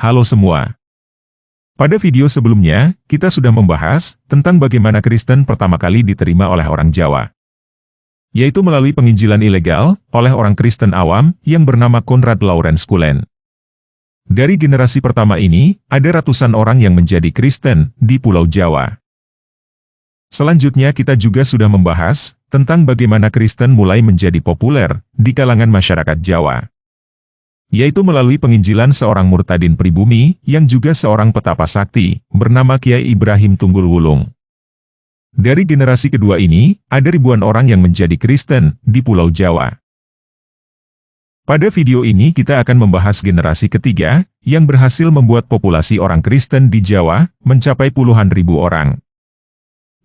Halo semua. Pada video sebelumnya, kita sudah membahas tentang bagaimana Kristen pertama kali diterima oleh orang Jawa, yaitu melalui penginjilan ilegal oleh orang Kristen awam yang bernama Konrad Lorenz Cullen. Dari generasi pertama ini, ada ratusan orang yang menjadi Kristen di Pulau Jawa. Selanjutnya kita juga sudah membahas tentang bagaimana Kristen mulai menjadi populer di kalangan masyarakat Jawa, yaitu melalui penginjilan seorang murtadin pribumi yang juga seorang petapa sakti, bernama Kiai Ibrahim Tunggul Wulung. Dari generasi kedua ini, ada ribuan orang yang menjadi Kristen di Pulau Jawa. Pada video ini kita akan membahas generasi ketiga, yang berhasil membuat populasi orang Kristen di Jawa mencapai puluhan ribu orang.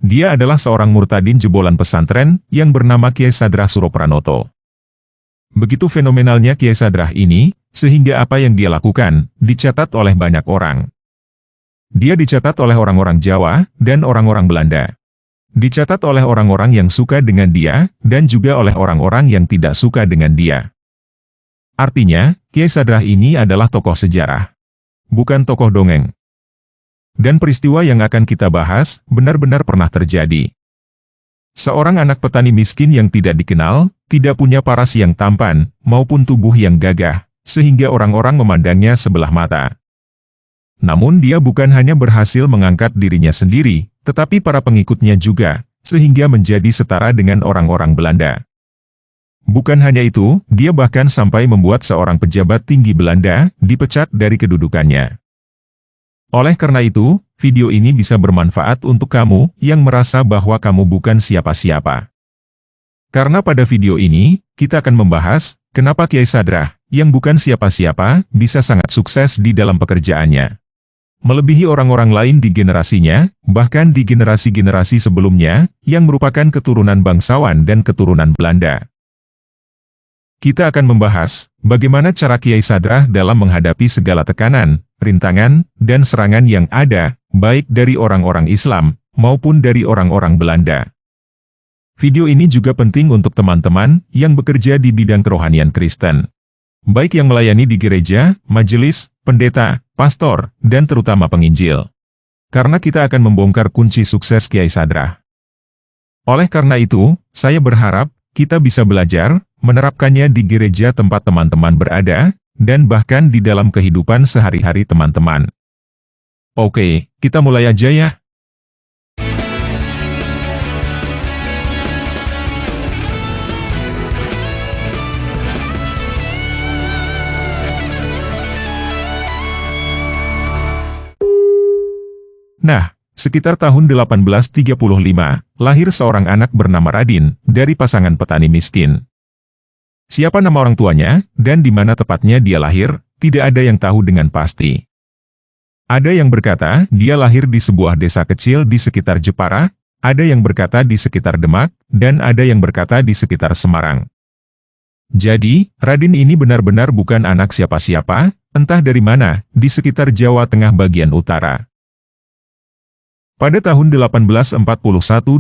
Dia adalah seorang murtadin jebolan pesantren yang bernama Kiai Sadrah Suropranoto. Begitu fenomenalnya Kiai Sadrah ini, sehingga apa yang dia lakukan, dicatat oleh banyak orang. Dia dicatat oleh orang-orang Jawa, dan orang-orang Belanda. Dicatat oleh orang-orang yang suka dengan dia, dan juga oleh orang-orang yang tidak suka dengan dia. Artinya, Kiai Sadrah ini adalah tokoh sejarah, bukan tokoh dongeng. Dan peristiwa yang akan kita bahas, benar-benar pernah terjadi. Seorang anak petani miskin yang tidak dikenal, tidak punya paras yang tampan, maupun tubuh yang gagah, sehingga orang-orang memandangnya sebelah mata. Namun dia bukan hanya berhasil mengangkat dirinya sendiri, tetapi para pengikutnya juga, sehingga menjadi setara dengan orang-orang Belanda. Bukan hanya itu, dia bahkan sampai membuat seorang pejabat tinggi Belanda dipecat dari kedudukannya. Oleh karena itu, video ini bisa bermanfaat untuk kamu yang merasa bahwa kamu bukan siapa-siapa. Karena pada video ini, kita akan membahas kenapa Kiai Sadrah, yang bukan siapa-siapa, bisa sangat sukses di dalam pekerjaannya, melebihi orang-orang lain di generasinya, bahkan di generasi-generasi sebelumnya, yang merupakan keturunan bangsawan dan keturunan Belanda. Kita akan membahas bagaimana cara Kiai Sadrah dalam menghadapi segala tekanan, rintangan, dan serangan yang ada, baik dari orang-orang Islam, maupun dari orang-orang Belanda. Video ini juga penting untuk teman-teman yang bekerja di bidang kerohanian Kristen, baik yang melayani di gereja, majelis, pendeta, pastor, dan terutama penginjil. Karena kita akan membongkar kunci sukses Kiai Sadrah. Oleh karena itu, saya berharap kita bisa belajar menerapkannya di gereja tempat teman-teman berada, dan bahkan di dalam kehidupan sehari-hari teman-teman. Oke, kita mulai aja ya. Nah, sekitar tahun 1835, lahir seorang anak bernama Radin, dari pasangan petani miskin. Siapa nama orang tuanya, dan di mana tepatnya dia lahir, tidak ada yang tahu dengan pasti. Ada yang berkata, dia lahir di sebuah desa kecil di sekitar Jepara, ada yang berkata di sekitar Demak, dan ada yang berkata di sekitar Semarang. Jadi, Radin ini benar-benar bukan anak siapa-siapa, entah dari mana, di sekitar Jawa Tengah bagian utara. Pada tahun 1841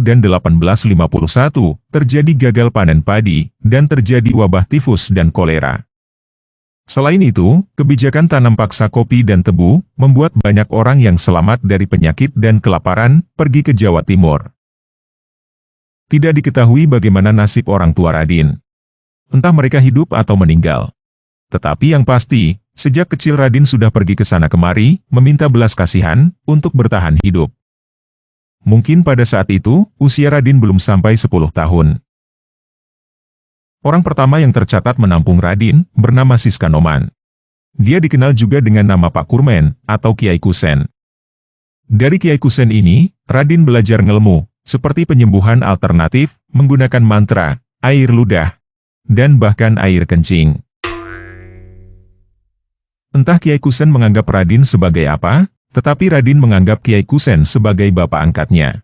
dan 1851, terjadi gagal panen padi, dan terjadi wabah tifus dan kolera. Selain itu, kebijakan tanam paksa kopi dan tebu, membuat banyak orang yang selamat dari penyakit dan kelaparan, pergi ke Jawa Timur. Tidak diketahui bagaimana nasib orang tua Radin. Entah mereka hidup atau meninggal. Tetapi yang pasti, sejak kecil Radin sudah pergi ke sana kemari, meminta belas kasihan, untuk bertahan hidup. Mungkin pada saat itu, usia Radin belum sampai 10 tahun. Orang pertama yang tercatat menampung Radin, bernama Siskanoman. Dia dikenal juga dengan nama Pak Kurmen, atau Kiai Kusen. Dari Kiai Kusen ini, Radin belajar ngelmu, seperti penyembuhan alternatif, menggunakan mantra, air ludah, dan bahkan air kencing. Entah Kiai Kusen menganggap Radin sebagai apa, tetapi Radin menganggap Kiai Kusen sebagai bapak angkatnya.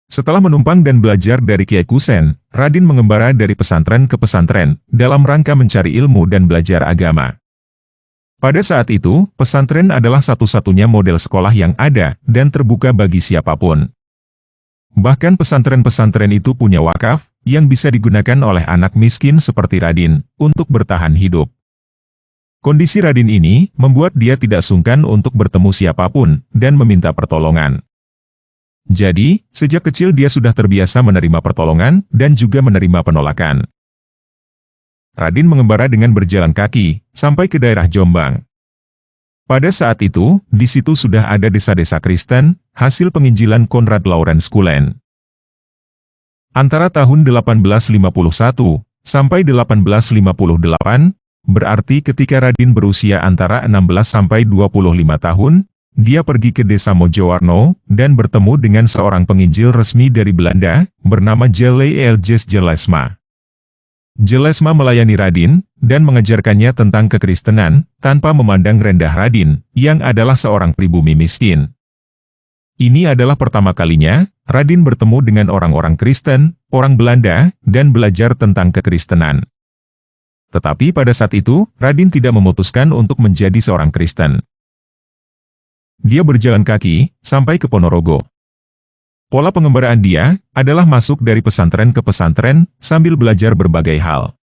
Setelah menumpang dan belajar dari Kiai Kusen, Radin mengembara dari pesantren ke pesantren, dalam rangka mencari ilmu dan belajar agama. Pada saat itu, pesantren adalah satu-satunya model sekolah yang ada, dan terbuka bagi siapapun. Bahkan pesantren-pesantren itu punya wakaf, yang bisa digunakan oleh anak miskin seperti Radin, untuk bertahan hidup. Kondisi Radin ini membuat dia tidak sungkan untuk bertemu siapapun dan meminta pertolongan. Jadi, sejak kecil dia sudah terbiasa menerima pertolongan dan juga menerima penolakan. Radin mengembara dengan berjalan kaki sampai ke daerah Jombang. Pada saat itu, di situ sudah ada desa-desa Kristen, hasil penginjilan Konrad Lorenz Cullen. Antara tahun 1851 sampai 1858, berarti ketika Radin berusia antara 16 sampai 25 tahun, dia pergi ke desa Mojowarno dan bertemu dengan seorang penginjil resmi dari Belanda, bernama J.L.J. Jelesma. Jelesma melayani Radin dan mengajarkannya tentang kekristenan, tanpa memandang rendah Radin, yang adalah seorang pribumi miskin. Ini adalah pertama kalinya, Radin bertemu dengan orang-orang Kristen, orang Belanda, dan belajar tentang kekristenan. Tetapi pada saat itu, Radin tidak memutuskan untuk menjadi seorang Kristen. Dia berjalan kaki, sampai ke Ponorogo. Pola pengembaraan dia, adalah masuk dari pesantren ke pesantren, sambil belajar berbagai hal.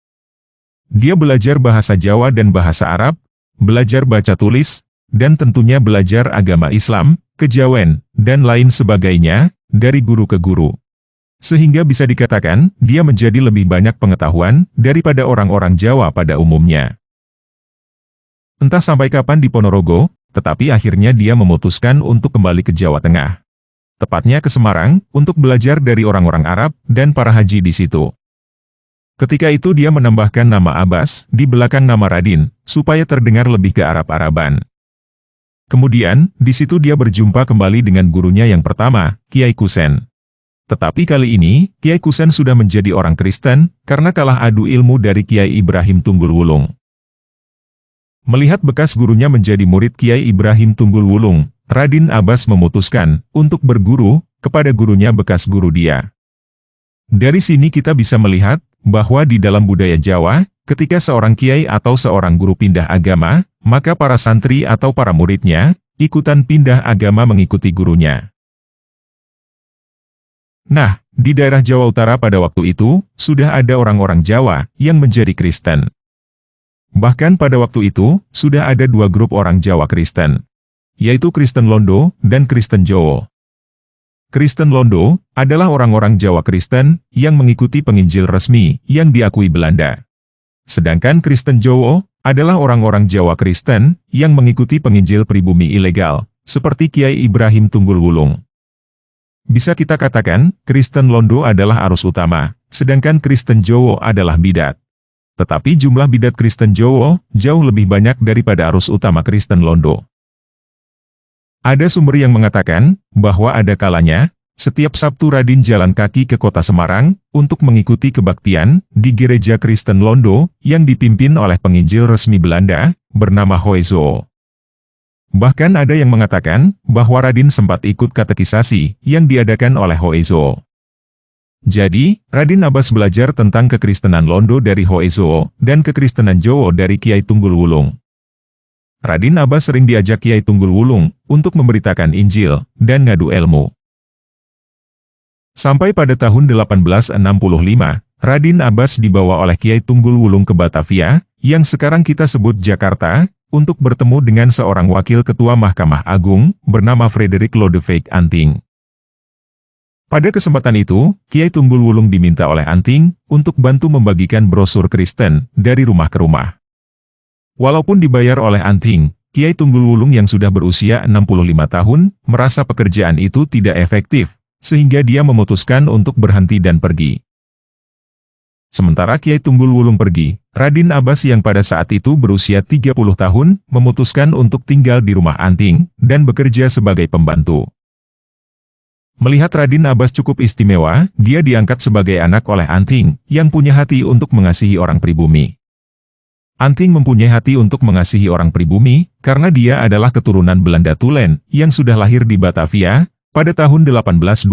Dia belajar bahasa Jawa dan bahasa Arab, belajar baca tulis, dan tentunya belajar agama Islam, kejawen, dan lain sebagainya, dari guru ke guru. Sehingga bisa dikatakan, dia menjadi lebih banyak pengetahuan, daripada orang-orang Jawa pada umumnya. Entah sampai kapan di Ponorogo, tetapi akhirnya dia memutuskan untuk kembali ke Jawa Tengah. Tepatnya ke Semarang, untuk belajar dari orang-orang Arab, dan para haji di situ. Ketika itu dia menambahkan nama Abbas, di belakang nama Radin, supaya terdengar lebih ke Arab-Araban. Kemudian, di situ dia berjumpa kembali dengan gurunya yang pertama, Kiai Kusen. Tetapi kali ini, Kiai Kusen sudah menjadi orang Kristen, karena kalah adu ilmu dari Kiai Ibrahim Tunggul Wulung. Melihat bekas gurunya menjadi murid Kiai Ibrahim Tunggul Wulung, Radin Abbas memutuskan untuk berguru kepada gurunya bekas guru dia. Dari sini kita bisa melihat bahwa di dalam budaya Jawa, ketika seorang kiai atau seorang guru pindah agama, maka para santri atau para muridnya ikutan pindah agama mengikuti gurunya. Nah, di daerah Jawa Utara pada waktu itu, sudah ada orang-orang Jawa yang menjadi Kristen. Bahkan pada waktu itu, sudah ada dua grup orang Jawa Kristen, yaitu Kristen Londo dan Kristen Jowo. Kristen Londo adalah orang-orang Jawa Kristen yang mengikuti penginjil resmi yang diakui Belanda. Sedangkan Kristen Jowo adalah orang-orang Jawa Kristen yang mengikuti penginjil pribumi ilegal, seperti Kiai Ibrahim Tunggul Wulung. Bisa kita katakan, Kristen Londo adalah arus utama, sedangkan Kristen Jowo adalah bidat. Tetapi jumlah bidat Kristen Jowo jauh lebih banyak daripada arus utama Kristen Londo. Ada sumber yang mengatakan bahwa ada kalanya, setiap Sabtu Radin jalan kaki ke kota Semarang untuk mengikuti kebaktian di gereja Kristen Londo yang dipimpin oleh penginjil resmi Belanda bernama Hoezo. Bahkan ada yang mengatakan bahwa Radin sempat ikut katekisasi yang diadakan oleh Hoezo. Jadi, Radin Abbas belajar tentang kekristenan Londo dari Hoezo dan kekristenan Jowo dari Kiai Tunggul Wulung. Radin Abbas sering diajak Kiai Tunggul Wulung untuk memberitakan Injil dan ngadu ilmu. Sampai pada tahun 1865, Radin Abbas dibawa oleh Kiai Tunggul Wulung ke Batavia, yang sekarang kita sebut Jakarta, untuk bertemu dengan seorang wakil ketua Mahkamah Agung, bernama Frederik Lodewijk Anting. Pada kesempatan itu, Kiai Tunggul Wulung diminta oleh Anting untuk bantu membagikan brosur Kristen dari rumah ke rumah. Walaupun dibayar oleh Anting, Kiai Tunggul Wulung yang sudah berusia 65 tahun, merasa pekerjaan itu tidak efektif, sehingga dia memutuskan untuk berhenti dan pergi. Sementara Kiai Tunggul Wulung pergi, Radin Abbas yang pada saat itu berusia 30 tahun, memutuskan untuk tinggal di rumah Anting, dan bekerja sebagai pembantu. Melihat Radin Abbas cukup istimewa, dia diangkat sebagai anak oleh Anting, yang punya hati untuk mengasihi orang pribumi. Anting mempunyai hati untuk mengasihi orang pribumi, karena dia adalah keturunan Belanda Tulen, yang sudah lahir di Batavia, pada tahun 1820.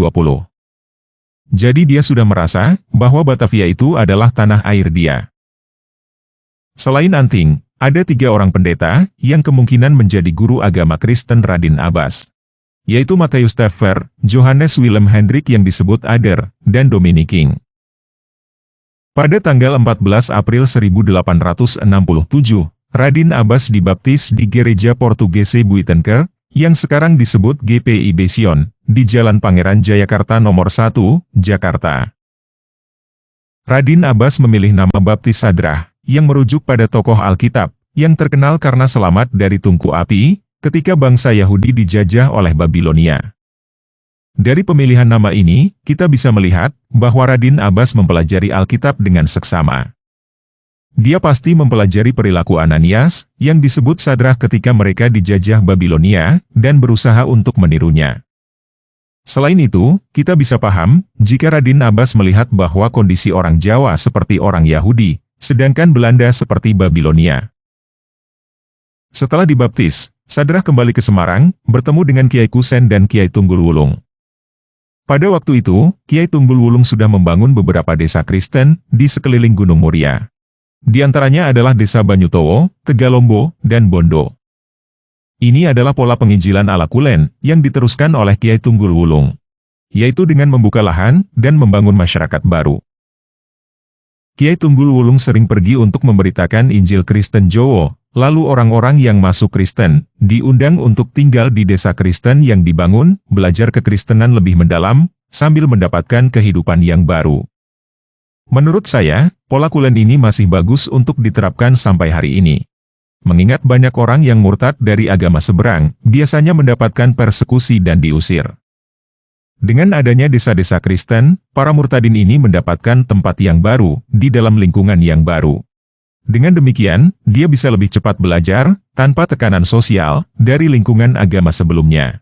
Jadi dia sudah merasa, bahwa Batavia itu adalah tanah air dia. Selain Anting, ada 3 orang pendeta, yang kemungkinan menjadi guru agama Kristen Radin Abbas, yaitu Mattheus Teffer, Johannes Willem Hendrik yang disebut Ader, dan Dominic King. Pada tanggal 14 April 1867, Radin Abbas dibaptis di Gereja Portugese Buitenker, yang sekarang disebut GPIB Sion, di Jalan Pangeran Jayakarta nomor 1, Jakarta. Radin Abbas memilih nama baptis Sadrah, yang merujuk pada tokoh Alkitab, yang terkenal karena selamat dari tungku api, ketika bangsa Yahudi dijajah oleh Babilonia. Dari pemilihan nama ini, kita bisa melihat bahwa Radin Abbas mempelajari Alkitab dengan seksama. Dia pasti mempelajari perilaku Ananias, yang disebut Sadrah ketika mereka dijajah Babilonia, dan berusaha untuk menirunya. Selain itu, kita bisa paham, jika Radin Abbas melihat bahwa kondisi orang Jawa seperti orang Yahudi, sedangkan Belanda seperti Babilonia. Setelah dibaptis, Sadrah kembali ke Semarang, bertemu dengan Kiai Kusen dan Kiai Tunggul Wulung. Pada waktu itu, Kiai Tunggul Wulung sudah membangun beberapa desa Kristen di sekeliling Gunung Muria. Di antaranya adalah Desa Banyutowo, Tegalombo, dan Bondo. Ini adalah pola penginjilan ala Kulen yang diteruskan oleh Kiai Tunggul Wulung, yaitu dengan membuka lahan dan membangun masyarakat baru. Kiai Tunggul Wulung sering pergi untuk memberitakan Injil Kristen Jowo, lalu orang-orang yang masuk Kristen diundang untuk tinggal di desa Kristen yang dibangun, belajar kekristenan lebih mendalam, sambil mendapatkan kehidupan yang baru. Menurut saya, pola Kulen ini masih bagus untuk diterapkan sampai hari ini. Mengingat banyak orang yang murtad dari agama seberang, biasanya mendapatkan persekusi dan diusir. Dengan adanya desa-desa Kristen, para murtadin ini mendapatkan tempat yang baru, di dalam lingkungan yang baru. Dengan demikian, dia bisa lebih cepat belajar, tanpa tekanan sosial, dari lingkungan agama sebelumnya.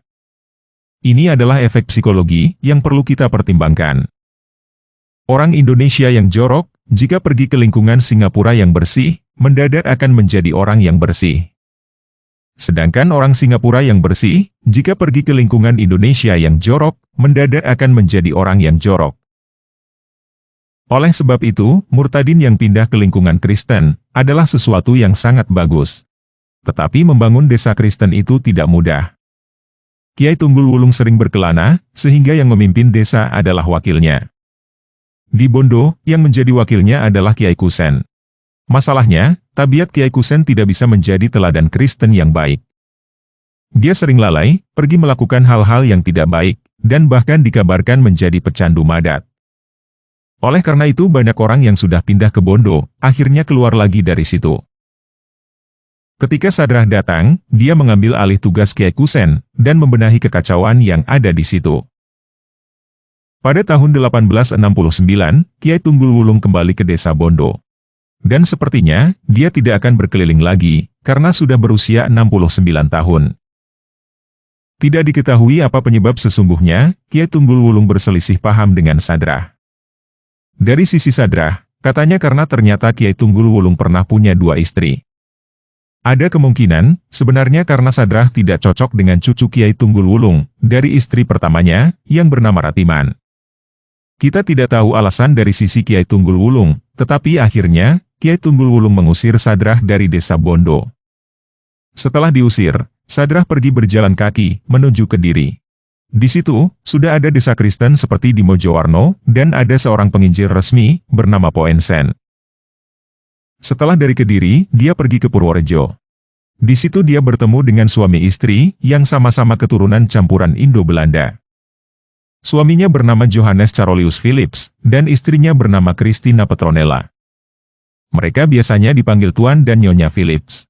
Ini adalah efek psikologi, yang perlu kita pertimbangkan. Orang Indonesia yang jorok, jika pergi ke lingkungan Singapura yang bersih, mendadak akan menjadi orang yang bersih. Sedangkan orang Singapura yang bersih, jika pergi ke lingkungan Indonesia yang jorok, mendadak akan menjadi orang yang jorok. Oleh sebab itu, murtadin yang pindah ke lingkungan Kristen, adalah sesuatu yang sangat bagus. Tetapi membangun desa Kristen itu tidak mudah. Kiai Tunggul Wulung sering berkelana, sehingga yang memimpin desa adalah wakilnya. Di Bondo, yang menjadi wakilnya adalah Kiai Kusen. Masalahnya, tabiat Kiai Kusen tidak bisa menjadi teladan Kristen yang baik. Dia sering lalai, pergi melakukan hal-hal yang tidak baik, dan bahkan dikabarkan menjadi pecandu madat. Oleh karena itu banyak orang yang sudah pindah ke Bondo, akhirnya keluar lagi dari situ. Ketika Sadrah datang, dia mengambil alih tugas Kiai Kusen, dan membenahi kekacauan yang ada di situ. Pada tahun 1869, Kiai Tunggul Wulung kembali ke desa Bondo. Dan sepertinya, dia tidak akan berkeliling lagi, karena sudah berusia 69 tahun. Tidak diketahui apa penyebab sesungguhnya, Kiai Tunggul Wulung berselisih paham dengan Sadrah. Dari sisi Sadrah, katanya karena ternyata Kiai Tunggul Wulung pernah punya 2 istri. Ada kemungkinan, sebenarnya karena Sadrah tidak cocok dengan cucu Kiai Tunggul Wulung, dari istri pertamanya, yang bernama Ratiman. Kita tidak tahu alasan dari sisi Kiai Tunggul Wulung, tetapi akhirnya, Kiai Tunggul Wulung mengusir Sadrah dari desa Bondo. Setelah diusir, Sadrah pergi berjalan kaki, menuju Kediri. Di situ, sudah ada desa Kristen seperti di Mojowarno, dan ada seorang penginjil resmi, bernama Poensen. Setelah dari Kediri, dia pergi ke Purworejo. Di situ dia bertemu dengan suami istri, yang sama-sama keturunan campuran Indo-Belanda. Suaminya bernama Johannes Carolius Philips, dan istrinya bernama Christina Petronella. Mereka biasanya dipanggil Tuan dan Nyonya Philips.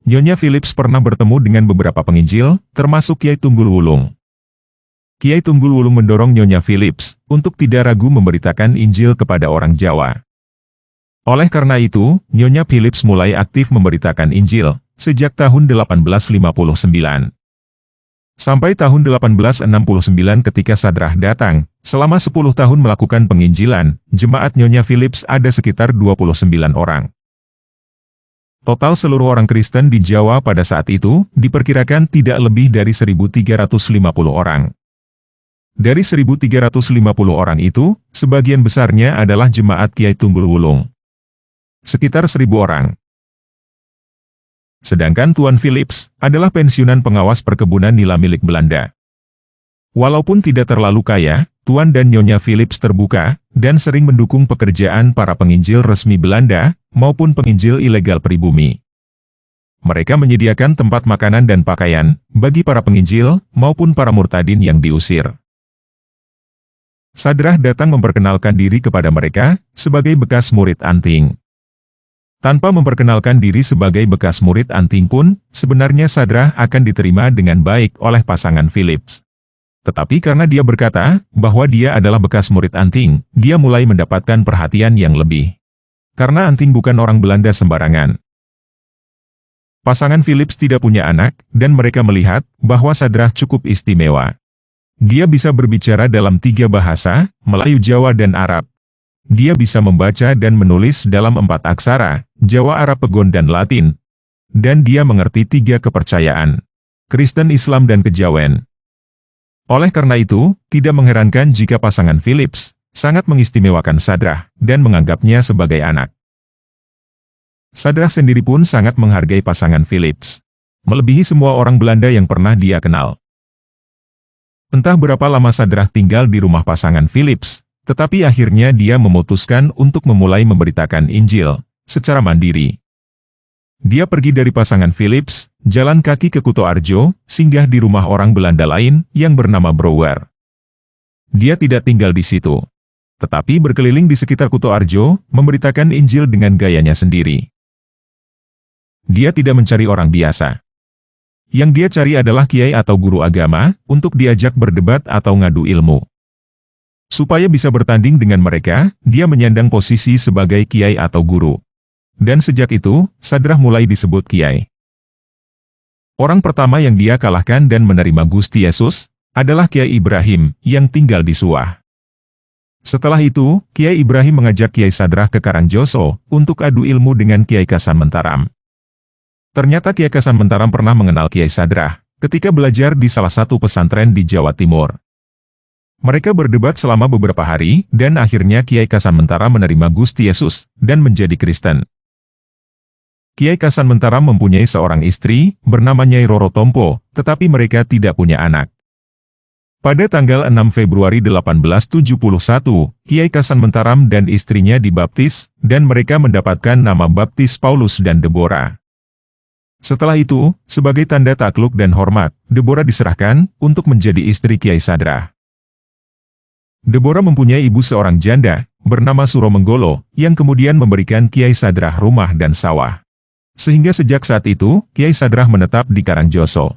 Nyonya Philips pernah bertemu dengan beberapa penginjil, termasuk Kiai Tunggul Wulung. Kiai Tunggul Wulung mendorong Nyonya Philips untuk tidak ragu memberitakan Injil kepada orang Jawa. Oleh karena itu, Nyonya Philips mulai aktif memberitakan Injil sejak tahun 1859. Sampai tahun 1869 ketika Sadrah datang, selama 10 tahun melakukan penginjilan, jemaat Nyonya Philips ada sekitar 29 orang. Total seluruh orang Kristen di Jawa pada saat itu, diperkirakan tidak lebih dari 1.350 orang. Dari 1.350 orang itu, sebagian besarnya adalah jemaat Kiai Tunggul Wulung. Sekitar 1.000 orang. Sedangkan Tuan Philips adalah pensiunan pengawas perkebunan nila milik Belanda. Walaupun tidak terlalu kaya, Tuan dan Nyonya Philips terbuka, dan sering mendukung pekerjaan para penginjil resmi Belanda, maupun penginjil ilegal pribumi. Mereka menyediakan tempat makanan dan pakaian bagi para penginjil maupun para murtadin yang diusir. Sadrah datang memperkenalkan diri kepada mereka sebagai bekas murid anting. Tanpa memperkenalkan diri sebagai bekas murid anting pun, sebenarnya Sadrah akan diterima dengan baik oleh pasangan Philips. Tetapi karena dia berkata bahwa dia adalah bekas murid anting, dia mulai mendapatkan perhatian yang lebih. Karena anting bukan orang Belanda sembarangan. Pasangan Philips tidak punya anak, dan mereka melihat bahwa Sadrah cukup istimewa. Dia bisa berbicara dalam 3 bahasa, Melayu, Jawa, dan Arab. Dia bisa membaca dan menulis dalam 4 aksara, Jawa, Arab, Pegon, dan Latin. Dan dia mengerti 3 kepercayaan, Kristen, Islam, dan Kejawen. Oleh karena itu, tidak mengherankan jika pasangan Philips sangat mengistimewakan Sadrah dan menganggapnya sebagai anak. Sadrah sendiri pun sangat menghargai pasangan Philips, melebihi semua orang Belanda yang pernah dia kenal. Entah berapa lama Sadrah tinggal di rumah pasangan Philips, tetapi akhirnya dia memutuskan untuk memulai memberitakan Injil secara mandiri. Dia pergi dari pasangan Philips, jalan kaki ke Kutoarjo, singgah di rumah orang Belanda lain yang bernama Brouwer. Dia tidak tinggal di situ, tetapi berkeliling di sekitar Kutoarjo, memberitakan Injil dengan gayanya sendiri. Dia tidak mencari orang biasa. Yang dia cari adalah kiai atau guru agama, untuk diajak berdebat atau ngadu ilmu. Supaya bisa bertanding dengan mereka, dia menyandang posisi sebagai kiai atau guru. Dan sejak itu, Sadrah mulai disebut kiai. Orang pertama yang dia kalahkan dan menerima Gusti Yesus, adalah Kiai Ibrahim, yang tinggal di Suah. Setelah itu, Kiai Ibrahim mengajak Kiai Sadrah ke Karangjoso, untuk adu ilmu dengan Kiai Kasan Mentaram. Ternyata Kiai Kasan Mentaram pernah mengenal Kiai Sadrah, ketika belajar di salah satu pesantren di Jawa Timur. Mereka berdebat selama beberapa hari, dan akhirnya Kiai Kasan Mentaram menerima Gusti Yesus, dan menjadi Kristen. Kiai Kasan Mentaram mempunyai seorang istri, bernama Nyai Roro Tompo, tetapi mereka tidak punya anak. Pada tanggal 6 Februari 1871, Kiai Kasan Mentaram dan istrinya dibaptis, dan mereka mendapatkan nama baptis Paulus dan Deborah. Setelah itu, sebagai tanda takluk dan hormat, Deborah diserahkan untuk menjadi istri Kiai Sadrah. Deborah mempunyai ibu seorang janda, bernama Suro Menggolo, yang kemudian memberikan Kiai Sadrah rumah dan sawah. Sehingga sejak saat itu, Kiai Sadrah menetap di Karangjoso.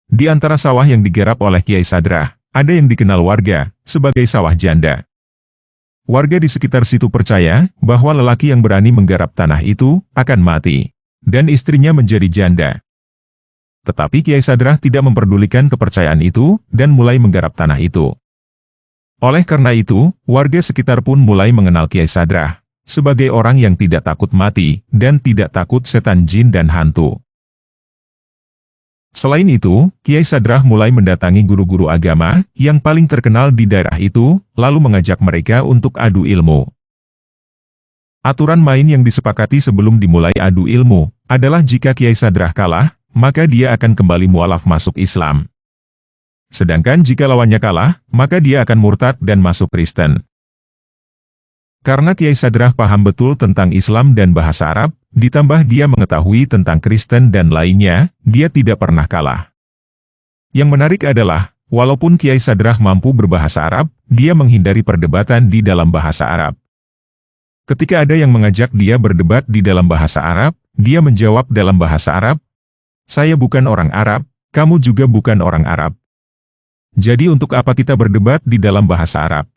Di antara sawah yang digarap oleh Kiai Sadrah, ada yang dikenal warga sebagai sawah janda. Warga di sekitar situ percaya bahwa lelaki yang berani menggarap tanah itu akan mati, dan istrinya menjadi janda. Tetapi Kiai Sadrah tidak memperdulikan kepercayaan itu, dan mulai menggarap tanah itu. Oleh karena itu, warga sekitar pun mulai mengenal Kiai Sadrah sebagai orang yang tidak takut mati, dan tidak takut setan, jin, dan hantu. Selain itu, Kiai Sadrah mulai mendatangi guru-guru agama yang paling terkenal di daerah itu, lalu mengajak mereka untuk adu ilmu. Aturan main yang disepakati sebelum dimulai adu ilmu adalah jika Kiai Sadrah kalah, maka dia akan kembali mualaf masuk Islam. Sedangkan jika lawannya kalah, maka dia akan murtad dan masuk Kristen. Karena Kiai Sadrah paham betul tentang Islam dan bahasa Arab, ditambah dia mengetahui tentang Kristen dan lainnya, dia tidak pernah kalah. Yang menarik adalah, walaupun Kiai Sadrah mampu berbahasa Arab, dia menghindari perdebatan di dalam bahasa Arab. Ketika ada yang mengajak dia berdebat di dalam bahasa Arab, dia menjawab dalam bahasa Arab, "Saya bukan orang Arab, kamu juga bukan orang Arab. Jadi untuk apa kita berdebat di dalam bahasa Arab?"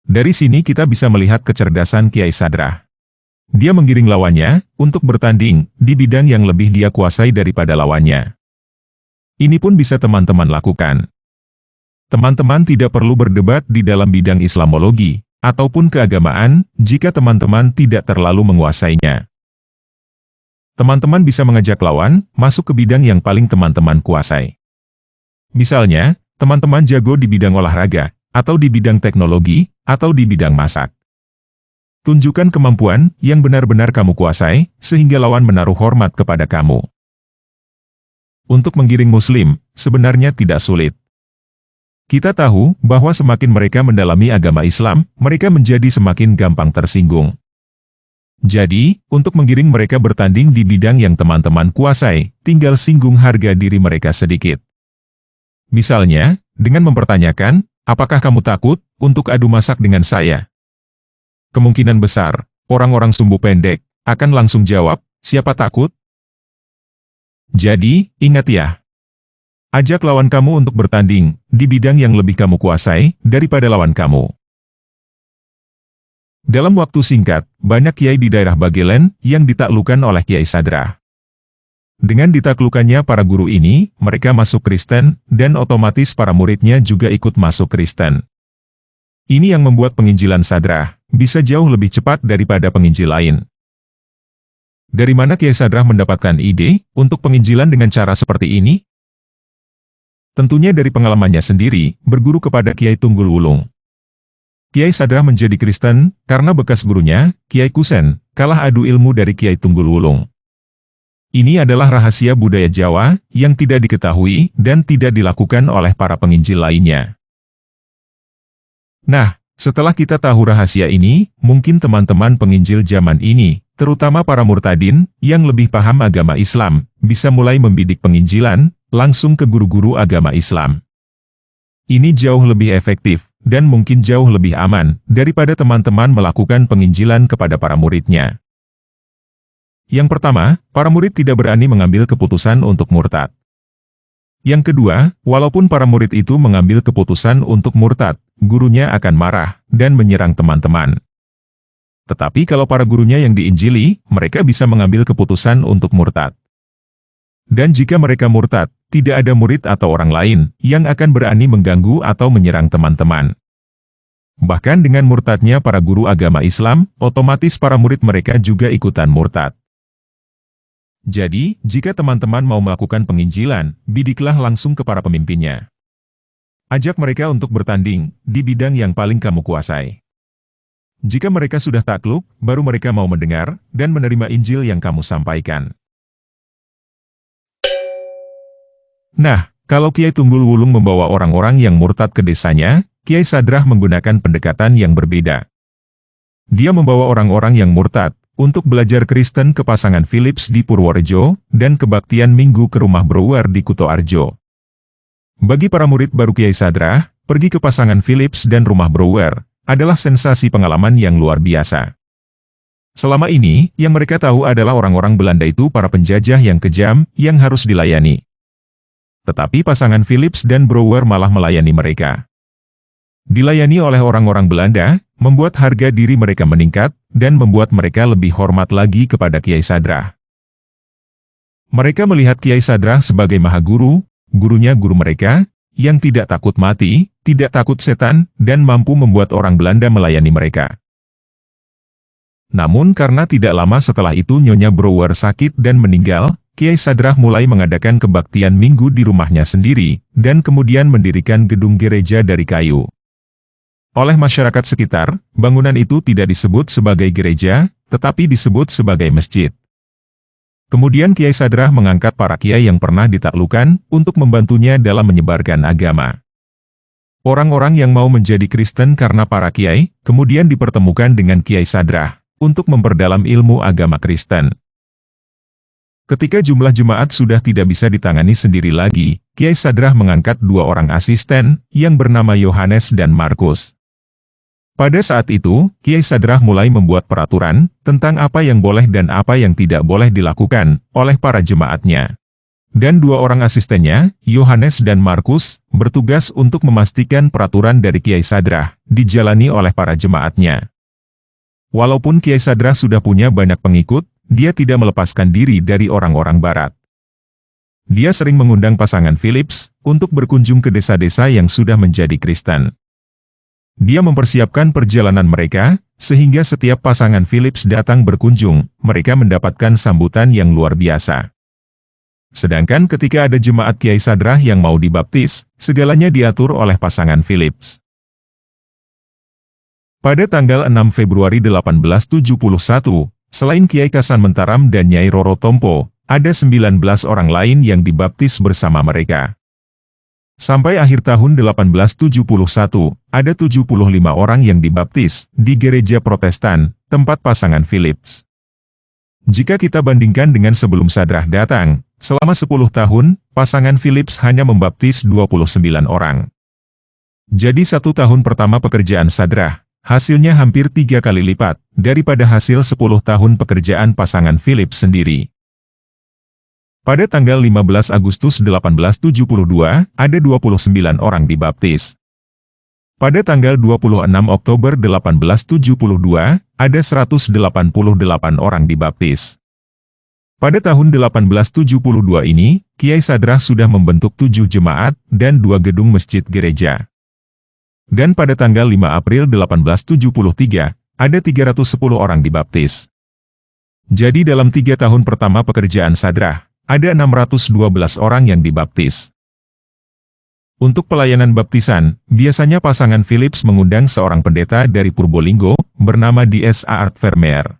Dari sini kita bisa melihat kecerdasan Kiai Sadrah. Dia menggiring lawannya untuk bertanding di bidang yang lebih dia kuasai daripada lawannya. Ini pun bisa teman-teman lakukan. Teman-teman tidak perlu berdebat di dalam bidang Islamologi ataupun keagamaan jika teman-teman tidak terlalu menguasainya. Teman-teman bisa mengajak lawan masuk ke bidang yang paling teman-teman kuasai. Misalnya, teman-teman jago di bidang olahraga, atau di bidang teknologi, atau di bidang masak. Tunjukkan kemampuan yang benar-benar kamu kuasai, sehingga lawan menaruh hormat kepada kamu. Untuk menggiring Muslim, sebenarnya tidak sulit. Kita tahu bahwa semakin mereka mendalami agama Islam, mereka menjadi semakin gampang tersinggung. Jadi, untuk menggiring mereka bertanding di bidang yang teman-teman kuasai, tinggal singgung harga diri mereka sedikit. Misalnya, dengan mempertanyakan, apakah kamu takut untuk adu masak dengan saya? Kemungkinan besar, orang-orang sumbu pendek akan langsung jawab, siapa takut? Jadi, ingat ya. Ajak lawan kamu untuk bertanding di bidang yang lebih kamu kuasai daripada lawan kamu. Dalam waktu singkat, banyak kiai di daerah Bagelen yang ditaklukkan oleh Kiai Sadrah. Dengan ditaklukannya para guru ini, mereka masuk Kristen, dan otomatis para muridnya juga ikut masuk Kristen. Ini yang membuat penginjilan Sadrah bisa jauh lebih cepat daripada penginjil lain. Dari mana Kiai Sadrah mendapatkan ide untuk penginjilan dengan cara seperti ini? Tentunya dari pengalamannya sendiri, berguru kepada Kiai Tunggul Wulung. Kiai Sadrah menjadi Kristen karena bekas gurunya, Kiai Kusen, kalah adu ilmu dari Kiai Tunggul Wulung. Ini adalah rahasia budaya Jawa yang tidak diketahui dan tidak dilakukan oleh para penginjil lainnya. Nah, setelah kita tahu rahasia ini, mungkin teman-teman penginjil zaman ini, terutama para murtadin yang lebih paham agama Islam, bisa mulai membidik penginjilan langsung ke guru-guru agama Islam. Ini jauh lebih efektif, dan mungkin jauh lebih aman, daripada teman-teman melakukan penginjilan kepada para muridnya. Yang pertama, para murid tidak berani mengambil keputusan untuk murtad. Yang kedua, walaupun para murid itu mengambil keputusan untuk murtad, gurunya akan marah, dan menyerang teman-teman. Tetapi kalau para gurunya yang diinjili, mereka bisa mengambil keputusan untuk murtad. Dan jika mereka murtad, tidak ada murid atau orang lain yang akan berani mengganggu atau menyerang teman-teman. Bahkan dengan murtadnya para guru agama Islam, otomatis para murid mereka juga ikutan murtad. Jadi, jika teman-teman mau melakukan penginjilan, bidiklah langsung ke para pemimpinnya. Ajak mereka untuk bertanding di bidang yang paling kamu kuasai. Jika mereka sudah takluk, baru mereka mau mendengar dan menerima Injil yang kamu sampaikan. Nah, kalau Kiai Tunggul Wulung membawa orang-orang yang murtad ke desanya, Kiai Sadrah menggunakan pendekatan yang berbeda. Dia membawa orang-orang yang murtad untuk belajar Kristen ke pasangan Philips di Purworejo, dan kebaktian Minggu ke rumah Brouwer di Kutoarjo. Bagi para murid baru Kiai Sadrah, pergi ke pasangan Philips dan rumah Brouwer adalah sensasi pengalaman yang luar biasa. Selama ini, yang mereka tahu adalah orang-orang Belanda itu para penjajah yang kejam yang harus dilayani. Tetapi pasangan Philips dan Brouwer malah melayani mereka. Dilayani oleh orang-orang Belanda, membuat harga diri mereka meningkat, dan membuat mereka lebih hormat lagi kepada Kiai Sadrah. Mereka melihat Kiai Sadrah sebagai maha guru, gurunya guru mereka, yang tidak takut mati, tidak takut setan, dan mampu membuat orang Belanda melayani mereka. Namun karena tidak lama setelah itu Nyonya Brouwer sakit dan meninggal, Kiai Sadrah mulai mengadakan kebaktian Minggu di rumahnya sendiri, dan kemudian mendirikan gedung gereja dari kayu. Oleh masyarakat sekitar, bangunan itu tidak disebut sebagai gereja, tetapi disebut sebagai masjid. Kemudian Kiai Sadrah mengangkat para kiai yang pernah ditaklukkan untuk membantunya dalam menyebarkan agama. Orang-orang yang mau menjadi Kristen karena para kiai, kemudian dipertemukan dengan Kiai Sadrah untuk memperdalam ilmu agama Kristen. Ketika jumlah jemaat sudah tidak bisa ditangani sendiri lagi, Kiai Sadrah mengangkat dua orang asisten, yang bernama Yohanes dan Markus. Pada saat itu, Kiai Sadrah mulai membuat peraturan tentang apa yang boleh dan apa yang tidak boleh dilakukan oleh para jemaatnya. Dan dua orang asistennya, Yohanes dan Markus, bertugas untuk memastikan peraturan dari Kiai Sadrah dijalani oleh para jemaatnya. Walaupun Kiai Sadrah sudah punya banyak pengikut, dia tidak melepaskan diri dari orang-orang barat. Dia sering mengundang pasangan Philips untuk berkunjung ke desa-desa yang sudah menjadi Kristen. Dia mempersiapkan perjalanan mereka, sehingga setiap pasangan Philips datang berkunjung, mereka mendapatkan sambutan yang luar biasa. Sedangkan ketika ada jemaat Kiai Sadrah yang mau dibaptis, segalanya diatur oleh pasangan Philips. Pada tanggal 6 Februari 1871, selain Kiai Kasan Mentaram dan Nyai Roro Tompo, ada 19 orang lain yang dibaptis bersama mereka. Sampai akhir tahun 1871, ada 75 orang yang dibaptis di gereja Protestan, tempat pasangan Phillips. Jika kita bandingkan dengan sebelum Sadrah datang, selama 10 tahun, pasangan Phillips hanya membaptis 29 orang. Jadi 1 tahun pertama pekerjaan Sadrah, hasilnya hampir 3 kali lipat daripada hasil 10 tahun pekerjaan pasangan Phillips sendiri. Pada tanggal 15 Agustus 1872, ada 29 orang dibaptis. Pada tanggal 26 Oktober 1872, ada 188 orang dibaptis. Pada tahun 1872 ini, Kiai Sadrah sudah membentuk 7 jemaat dan 2 gedung masjid gereja. Dan pada tanggal 5 April 1873, ada 310 orang dibaptis. Jadi dalam 3 tahun pertama pekerjaan Sadrah, ada 612 orang yang dibaptis. Untuk pelayanan baptisan, biasanya pasangan Phillips mengundang seorang pendeta dari Purbolinggo, bernama D.S. Art Vermeer.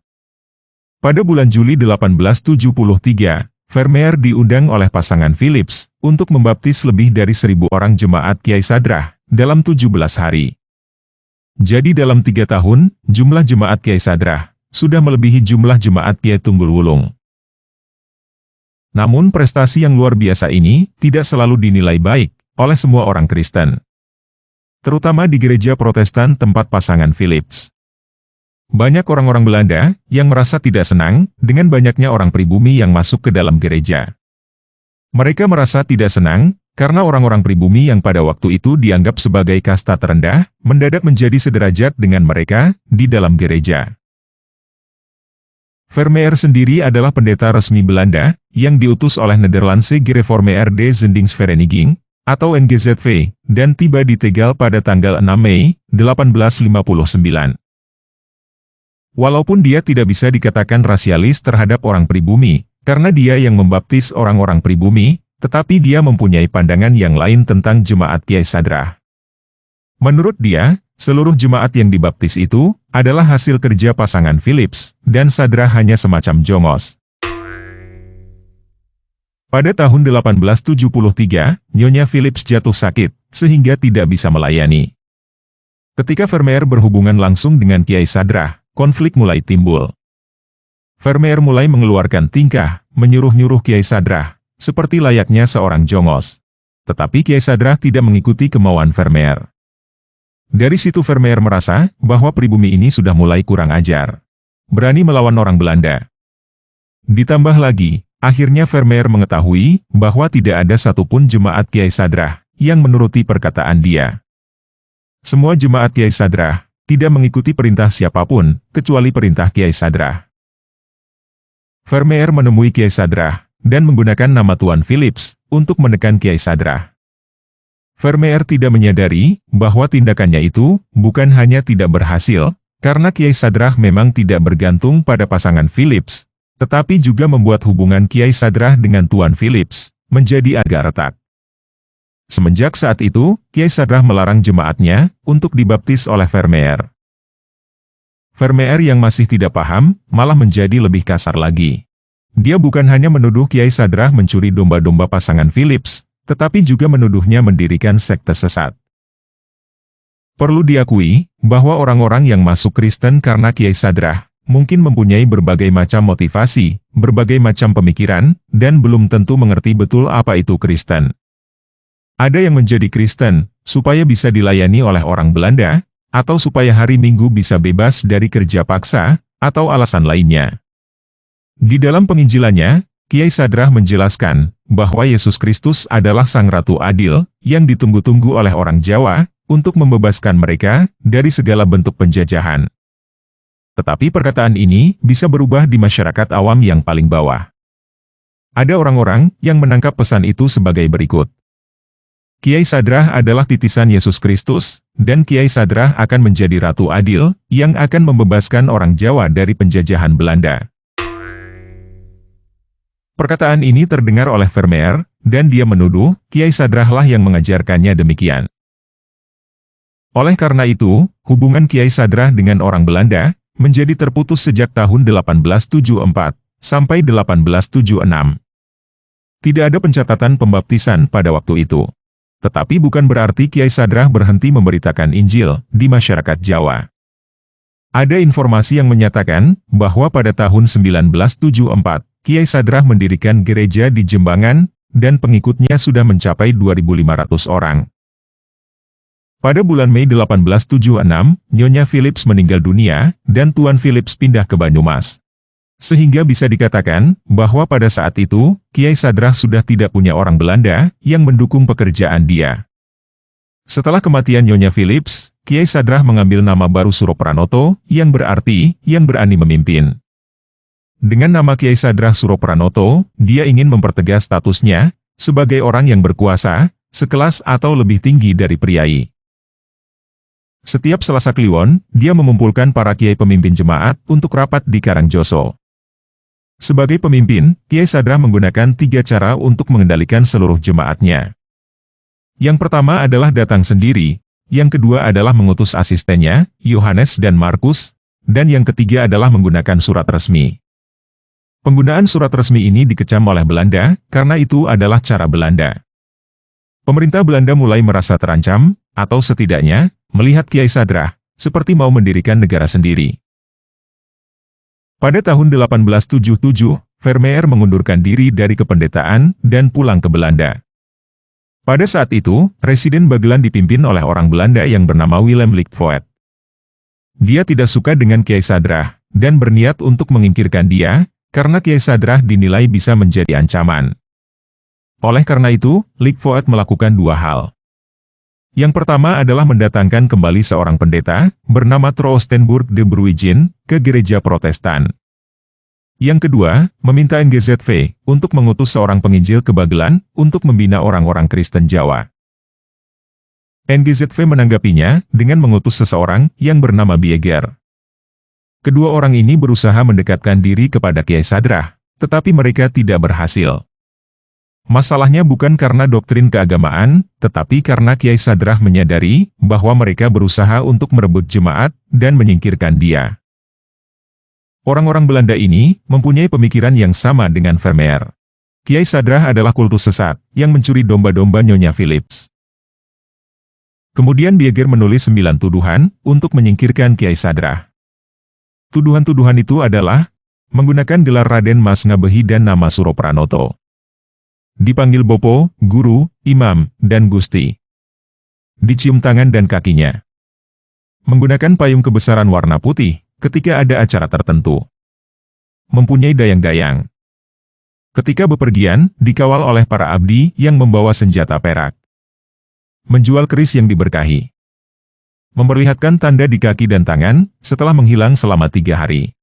Pada bulan Juli 1873, Vermeer diundang oleh pasangan Phillips untuk membaptis lebih dari 1.000 orang jemaat Kiai Sadrah dalam 17 hari. Jadi dalam 3 tahun, jumlah jemaat Kiai Sadrah sudah melebihi jumlah jemaat Kiai Tunggul Wulung. Namun prestasi yang luar biasa ini tidak selalu dinilai baik oleh semua orang Kristen, terutama di gereja Protestan tempat pasangan Phillips. Banyak orang-orang Belanda yang merasa tidak senang dengan banyaknya orang pribumi yang masuk ke dalam gereja. Mereka merasa tidak senang karena orang-orang pribumi yang pada waktu itu dianggap sebagai kasta terendah, mendadak menjadi sederajat dengan mereka di dalam gereja. Vermeer sendiri adalah pendeta resmi Belanda yang diutus oleh Nederlandse Gereformeerde Zendingsvereniging atau NGZV dan tiba di Tegal pada tanggal 6 Mei 1859. Walaupun dia tidak bisa dikatakan rasialis terhadap orang pribumi karena dia yang membaptis orang-orang pribumi, tetapi dia mempunyai pandangan yang lain tentang jemaat Kiai Sadrah. Menurut dia, seluruh jemaat yang dibaptis itu adalah hasil kerja pasangan Phillips, dan Sadrah hanya semacam jongos. Pada tahun 1873, Nyonya Phillips jatuh sakit, sehingga tidak bisa melayani. Ketika Vermeer berhubungan langsung dengan Kiai Sadrah, konflik mulai timbul. Vermeer mulai mengeluarkan tingkah, menyuruh-nyuruh Kiai Sadrah, seperti layaknya seorang jongos. Tetapi Kiai Sadrah tidak mengikuti kemauan Vermeer. Dari situ Vermeer merasa bahwa pribumi ini sudah mulai kurang ajar, berani melawan orang Belanda. Ditambah lagi, akhirnya Vermeer mengetahui bahwa tidak ada satupun jemaat Kiai Sadrah yang menuruti perkataan dia. Semua jemaat Kiai Sadrah tidak mengikuti perintah siapapun, kecuali perintah Kiai Sadrah. Vermeer menemui Kiai Sadrah dan menggunakan nama Tuan Phillips untuk menekan Kiai Sadrah. Vermeer tidak menyadari bahwa tindakannya itu bukan hanya tidak berhasil, karena Kiai Sadrah memang tidak bergantung pada pasangan Phillips, tetapi juga membuat hubungan Kiai Sadrah dengan Tuan Phillips menjadi agak retak. Semenjak saat itu, Kiai Sadrah melarang jemaatnya untuk dibaptis oleh Vermeer. Vermeer yang masih tidak paham, malah menjadi lebih kasar lagi. Dia bukan hanya menuduh Kiai Sadrah mencuri domba-domba pasangan Phillips, tetapi juga menuduhnya mendirikan sekte sesat. Perlu diakui, bahwa orang-orang yang masuk Kristen karena Kiai Sadrah, mungkin mempunyai berbagai macam motivasi, berbagai macam pemikiran, dan belum tentu mengerti betul apa itu Kristen. Ada yang menjadi Kristen, supaya bisa dilayani oleh orang Belanda, atau supaya hari Minggu bisa bebas dari kerja paksa, atau alasan lainnya. Di dalam penginjilannya, Kiai Sadrah menjelaskan bahwa Yesus Kristus adalah Sang Ratu Adil yang ditunggu-tunggu oleh orang Jawa untuk membebaskan mereka dari segala bentuk penjajahan. Tetapi perkataan ini bisa berubah di masyarakat awam yang paling bawah. Ada orang-orang yang menangkap pesan itu sebagai berikut. Kiai Sadrah adalah titisan Yesus Kristus, dan Kiai Sadrah akan menjadi Ratu Adil yang akan membebaskan orang Jawa dari penjajahan Belanda. Perkataan ini terdengar oleh Vermeer, dan dia menuduh Kiai Sadrah lah yang mengajarkannya demikian. Oleh karena itu, hubungan Kiai Sadrah dengan orang Belanda menjadi terputus sejak tahun 1874 sampai 1876. Tidak ada pencatatan pembaptisan pada waktu itu. Tetapi bukan berarti Kiai Sadrah berhenti memberitakan Injil di masyarakat Jawa. Ada informasi yang menyatakan bahwa pada tahun 1974, Kiai Sadrah mendirikan gereja di Jembangan, dan pengikutnya sudah mencapai 2.500 orang. Pada bulan Mei 1876, Nyonya Philips meninggal dunia, dan Tuan Philips pindah ke Banyumas. Sehingga bisa dikatakan bahwa pada saat itu, Kiai Sadrah sudah tidak punya orang Belanda yang mendukung pekerjaan dia. Setelah kematian Nyonya Philips, Kiai Sadrah mengambil nama baru Suropranoto, yang berarti, yang berani memimpin. Dengan nama Kiai Sadrah Suropranoto, dia ingin mempertegas statusnya sebagai orang yang berkuasa, sekelas atau lebih tinggi dari priai. Setiap Selasa Kliwon, dia mengumpulkan para kiai pemimpin jemaat untuk rapat di Karangjoso. Sebagai pemimpin, Kiai Sadrah menggunakan 3 cara untuk mengendalikan seluruh jemaatnya. Yang pertama adalah datang sendiri, yang kedua adalah mengutus asistennya, Yohanes dan Markus, dan yang ketiga adalah menggunakan surat resmi. Penggunaan surat resmi ini dikecam oleh Belanda, karena itu adalah cara Belanda. Pemerintah Belanda mulai merasa terancam, atau setidaknya, melihat Kiai Sadrah seperti mau mendirikan negara sendiri. Pada tahun 1877, Vermeer mengundurkan diri dari kependetaan dan pulang ke Belanda. Pada saat itu, Residen Bagelan dipimpin oleh orang Belanda yang bernama Willem Lichtvoet. Dia tidak suka dengan Kiai Sadrah, dan berniat untuk menyingkirkan dia, karena Kiai Sadrah dinilai bisa menjadi ancaman. Oleh karena itu, Lichtvoet melakukan 2 hal. Yang pertama adalah mendatangkan kembali seorang pendeta, bernama Troostenburg de Bruijin, ke gereja Protestan. Yang kedua, meminta NGZV untuk mengutus seorang penginjil ke Bagelan untuk membina orang-orang Kristen Jawa. NGZV menanggapinya dengan mengutus seseorang yang bernama Bieger. Kedua orang ini berusaha mendekatkan diri kepada Kiai Sadrah, tetapi mereka tidak berhasil. Masalahnya bukan karena doktrin keagamaan, tetapi karena Kiai Sadrah menyadari bahwa mereka berusaha untuk merebut jemaat dan menyingkirkan dia. Orang-orang Belanda ini mempunyai pemikiran yang sama dengan Vermeer. Kiai Sadrah adalah kultus sesat yang mencuri domba-domba Nyonya Philips. Kemudian Bieger menulis 9 tuduhan untuk menyingkirkan Kiai Sadrah. Tuduhan-tuduhan itu adalah menggunakan gelar Raden Mas Ngabehi dan nama Suropranoto. Dipanggil Bopo, Guru, Imam, dan Gusti. Dicium tangan dan kakinya. Menggunakan payung kebesaran warna putih ketika ada acara tertentu. Mempunyai dayang-dayang. Ketika bepergian, dikawal oleh para abdi yang membawa senjata perak. Menjual keris yang diberkahi. Memperlihatkan tanda di kaki dan tangan setelah menghilang selama 3 hari.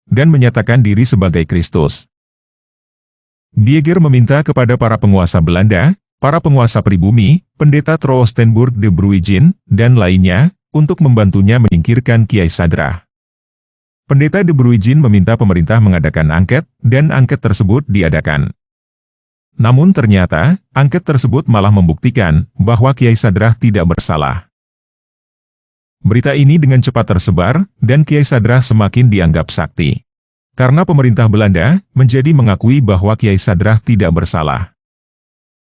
Dan menyatakan diri sebagai Kristus. Bieger meminta kepada para penguasa Belanda, para penguasa pribumi, pendeta Troostenburg de Bruijin, dan lainnya, untuk membantunya menyingkirkan Kiai Sadrah. Pendeta de Bruijin meminta pemerintah mengadakan angket, dan angket tersebut diadakan. Namun ternyata, angket tersebut malah membuktikan bahwa Kiai Sadrah tidak bersalah. Berita ini dengan cepat tersebar, dan Kiai Sadrah semakin dianggap sakti. Karena pemerintah Belanda menjadi mengakui bahwa Kiai Sadrah tidak bersalah.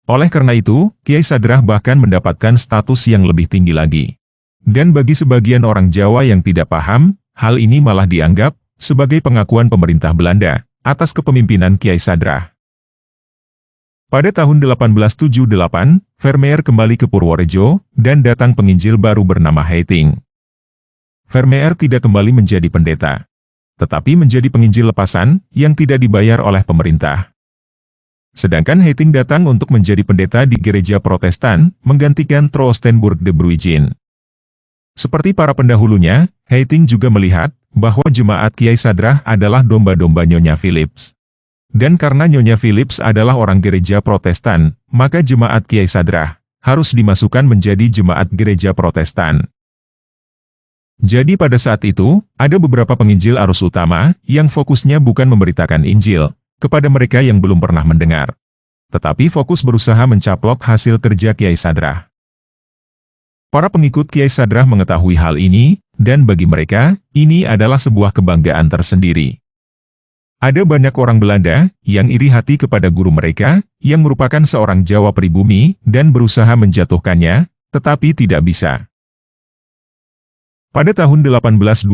Oleh karena itu, Kiai Sadrah bahkan mendapatkan status yang lebih tinggi lagi. Dan bagi sebagian orang Jawa yang tidak paham, hal ini malah dianggap sebagai pengakuan pemerintah Belanda atas kepemimpinan Kiai Sadrah. Pada tahun 1878, Vermeer kembali ke Purworejo, dan datang penginjil baru bernama Heiting. Vermeer tidak kembali menjadi pendeta, tetapi menjadi penginjil lepasan yang tidak dibayar oleh pemerintah. Sedangkan Heiting datang untuk menjadi pendeta di gereja Protestan, menggantikan Troostenburg de Bruijin. Seperti para pendahulunya, Heiting juga melihat bahwa jemaat Kiai Sadrah adalah domba-domba Nyonya Philips. Dan karena Nyonya Philips adalah orang gereja Protestan, maka jemaat Kiai Sadrah harus dimasukkan menjadi jemaat gereja Protestan. Jadi pada saat itu, ada beberapa penginjil arus utama yang fokusnya bukan memberitakan Injil kepada mereka yang belum pernah mendengar, tetapi fokus berusaha mencaplok hasil kerja Kiai Sadrah. Para pengikut Kiai Sadrah mengetahui hal ini, dan bagi mereka, ini adalah sebuah kebanggaan tersendiri. Ada banyak orang Belanda yang iri hati kepada guru mereka, yang merupakan seorang Jawa pribumi, dan berusaha menjatuhkannya, tetapi tidak bisa. Pada tahun 1820,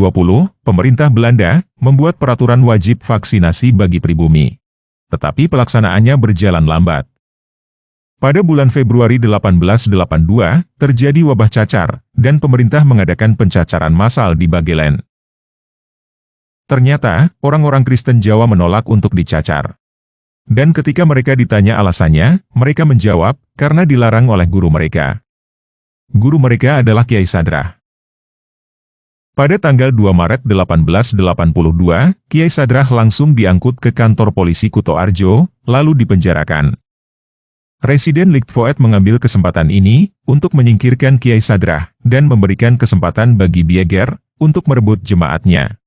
pemerintah Belanda membuat peraturan wajib vaksinasi bagi pribumi. Tetapi pelaksanaannya berjalan lambat. Pada bulan Februari 1882, terjadi wabah cacar, dan pemerintah mengadakan pencacaran massal di Bagelen. Ternyata, orang-orang Kristen Jawa menolak untuk dicacar. Dan ketika mereka ditanya alasannya, mereka menjawab, karena dilarang oleh guru mereka. Guru mereka adalah Kiai Sadrah. Pada tanggal 2 Maret 1882, Kiai Sadrah langsung diangkut ke kantor polisi Kutoarjo, lalu dipenjarakan. Residen Lichtenvoorde mengambil kesempatan ini untuk menyingkirkan Kiai Sadrah dan memberikan kesempatan bagi Bieger untuk merebut jemaatnya.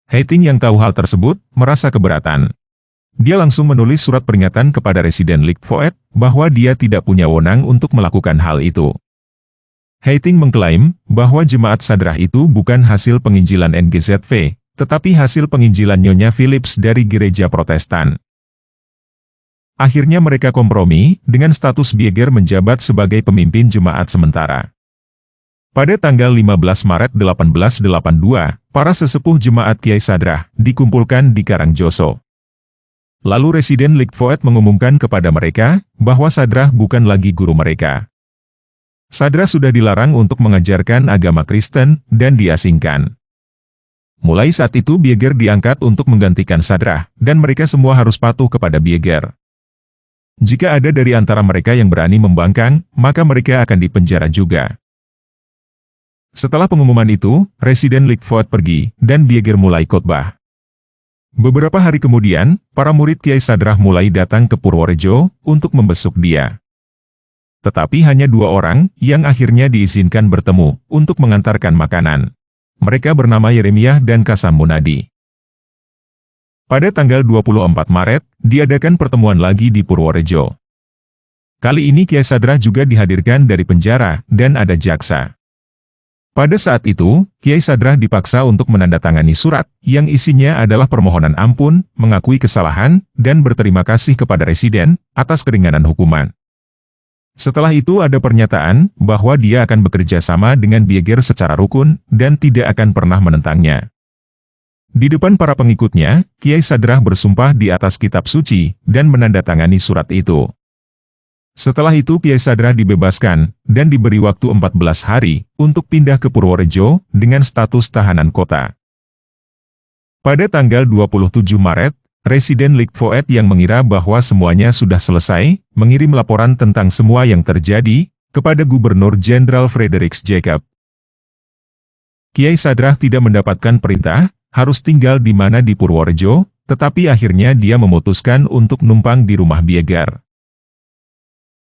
Haitink yang tahu hal tersebut merasa keberatan. Dia langsung menulis surat peringatan kepada Residen Lichtenvoorde bahwa dia tidak punya wewenang untuk melakukan hal itu. Haitink mengklaim bahwa jemaat Sadrah itu bukan hasil penginjilan NGZV, tetapi hasil penginjilan Nyonya Philips dari gereja Protestan. Akhirnya mereka kompromi dengan status Bieger menjabat sebagai pemimpin jemaat sementara. Pada tanggal 15 Maret 1882, para sesepuh jemaat Kiai Sadrah dikumpulkan di Karangjoso. Lalu Residen Lichtenvoorde mengumumkan kepada mereka bahwa Sadrah bukan lagi guru mereka. Sadrah sudah dilarang untuk mengajarkan agama Kristen dan diasingkan. Mulai saat itu Bieger diangkat untuk menggantikan Sadrah, dan mereka semua harus patuh kepada Bieger. Jika ada dari antara mereka yang berani membangkang, maka mereka akan dipenjara juga. Setelah pengumuman itu, Residen Lichtenvoorde pergi, dan Bieger mulai khotbah. Beberapa hari kemudian, para murid Kiai Sadrah mulai datang ke Purworejo untuk membesuk dia. Tetapi hanya 2 orang yang akhirnya diizinkan bertemu untuk mengantarkan makanan. Mereka bernama Yeremia dan Kasam Munadi. Pada tanggal 24 Maret, diadakan pertemuan lagi di Purworejo. Kali ini Kiai Sadrah juga dihadirkan dari penjara dan ada jaksa. Pada saat itu, Kiai Sadrah dipaksa untuk menandatangani surat yang isinya adalah permohonan ampun, mengakui kesalahan, dan berterima kasih kepada Residen atas keringanan hukuman. Setelah itu ada pernyataan bahwa dia akan bekerja sama dengan Bieger secara rukun dan tidak akan pernah menentangnya. Di depan para pengikutnya, Kiai Sadrah bersumpah di atas kitab suci dan menandatangani surat itu. Setelah itu Kiai Sadrah dibebaskan dan diberi waktu 14 hari untuk pindah ke Purworejo dengan status tahanan kota. Pada tanggal 27 Maret, Residen Lichtenvoorde yang mengira bahwa semuanya sudah selesai, mengirim laporan tentang semua yang terjadi kepada Gubernur Jenderal Fredericks Jacob. Kiai Sadrah tidak mendapatkan perintah, harus tinggal di mana di Purworejo, tetapi akhirnya dia memutuskan untuk numpang di rumah Bieger.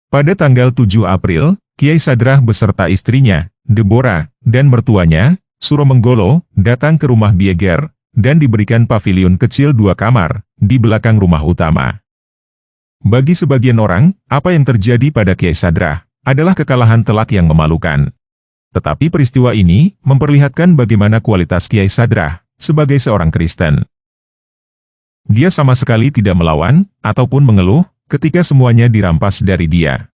Pada tanggal 7 April, Kiai Sadrah beserta istrinya, Deborah, dan mertuanya, Suromenggolo, datang ke rumah Bieger, dan diberikan pavilion kecil 2 kamar, di belakang rumah utama. Bagi sebagian orang, apa yang terjadi pada Kiai Sadrah adalah kekalahan telak yang memalukan. Tetapi peristiwa ini memperlihatkan bagaimana kualitas Kiai Sadrah sebagai seorang Kristen. Dia sama sekali tidak melawan, ataupun mengeluh, ketika semuanya dirampas dari dia.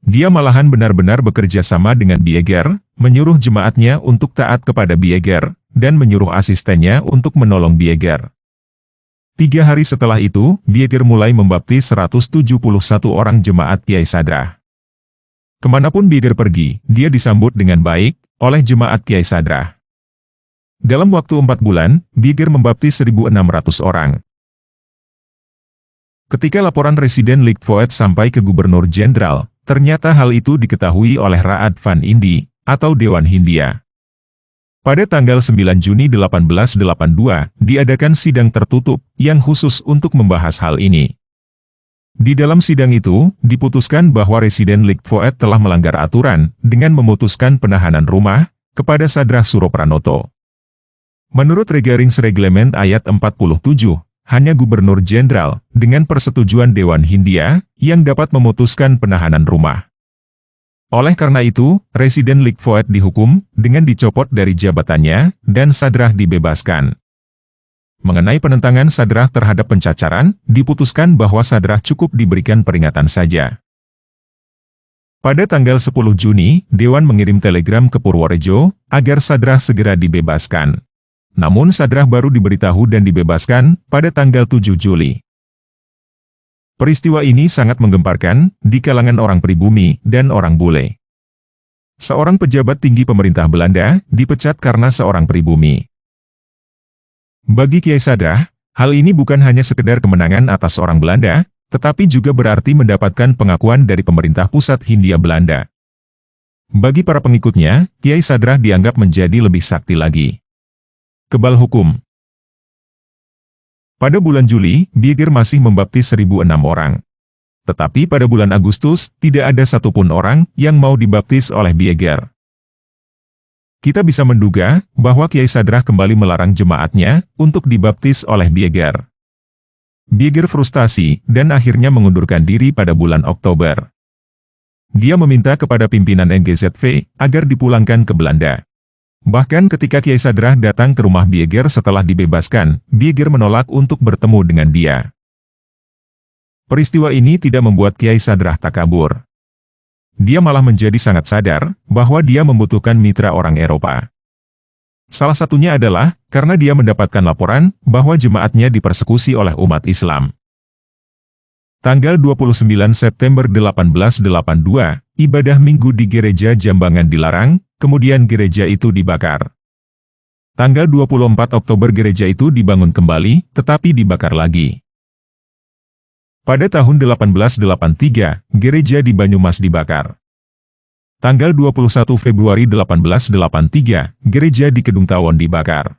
Dia malahan benar-benar bekerja sama dengan Bieger, menyuruh jemaatnya untuk taat kepada Bieger, dan menyuruh asistennya untuk menolong Bieger. 3 hari setelah itu, Bieger mulai membaptis 171 orang jemaat Kiai Sadrah. Kemanapun Bieger pergi, dia disambut dengan baik oleh jemaat Kiai Sadrah. Dalam waktu 4 bulan, Bieger membaptis 1.600 orang. Ketika laporan Residen Lichtenvoorde sampai ke Gubernur Jenderal, ternyata hal itu diketahui oleh Raad van Indi, atau Dewan Hindia. Pada tanggal 9 Juni 1882, diadakan sidang tertutup yang khusus untuk membahas hal ini. Di dalam sidang itu, diputuskan bahwa Residen Lichtenvoorde telah melanggar aturan dengan memutuskan penahanan rumah kepada Sadrah Suropranoto. Menurut Regeringsreglement ayat 47, hanya Gubernur Jenderal dengan persetujuan Dewan Hindia yang dapat memutuskan penahanan rumah. Oleh karena itu, Residen Lichtenvoorde dihukum dengan dicopot dari jabatannya dan Sadrah dibebaskan. Mengenai penentangan Sadrah terhadap pencacaran, diputuskan bahwa Sadrah cukup diberikan peringatan saja. Pada tanggal 10 Juni, Dewan mengirim telegram ke Purworejo, agar Sadrah segera dibebaskan. Namun Sadrah baru diberitahu dan dibebaskan, pada tanggal 7 Juli. Peristiwa ini sangat menggemparkan, di kalangan orang pribumi, dan orang bule. Seorang pejabat tinggi pemerintah Belanda, dipecat karena seorang pribumi. Bagi Kiai Sadrah, hal ini bukan hanya sekedar kemenangan atas orang Belanda, tetapi juga berarti mendapatkan pengakuan dari pemerintah pusat Hindia Belanda. Bagi para pengikutnya, Kiai Sadrah dianggap menjadi lebih sakti lagi. Kebal hukum. Pada bulan Juli, Bieger masih membaptis 1.006 orang. Tetapi pada bulan Agustus, tidak ada satupun orang yang mau dibaptis oleh Bieger. Kita bisa menduga bahwa Kiai Sadrah kembali melarang jemaatnya untuk dibaptis oleh Bieger. Bieger frustasi dan akhirnya mengundurkan diri pada bulan Oktober. Dia meminta kepada pimpinan NGZV agar dipulangkan ke Belanda. Bahkan ketika Kiai Sadrah datang ke rumah Bieger setelah dibebaskan, Bieger menolak untuk bertemu dengan dia. Peristiwa ini tidak membuat Kiai Sadrah takabur. Dia malah menjadi sangat sadar bahwa dia membutuhkan mitra orang Eropa. Salah satunya adalah karena dia mendapatkan laporan bahwa jemaatnya dipersekusi oleh umat Islam. Tanggal 29 September 1882, ibadah minggu di gereja Jambangan dilarang, kemudian gereja itu dibakar. Tanggal 24 Oktober gereja itu dibangun kembali, tetapi dibakar lagi. Pada tahun 1883, gereja di Banyumas dibakar. Tanggal 21 Februari 1883, gereja di Kedung Tawon dibakar.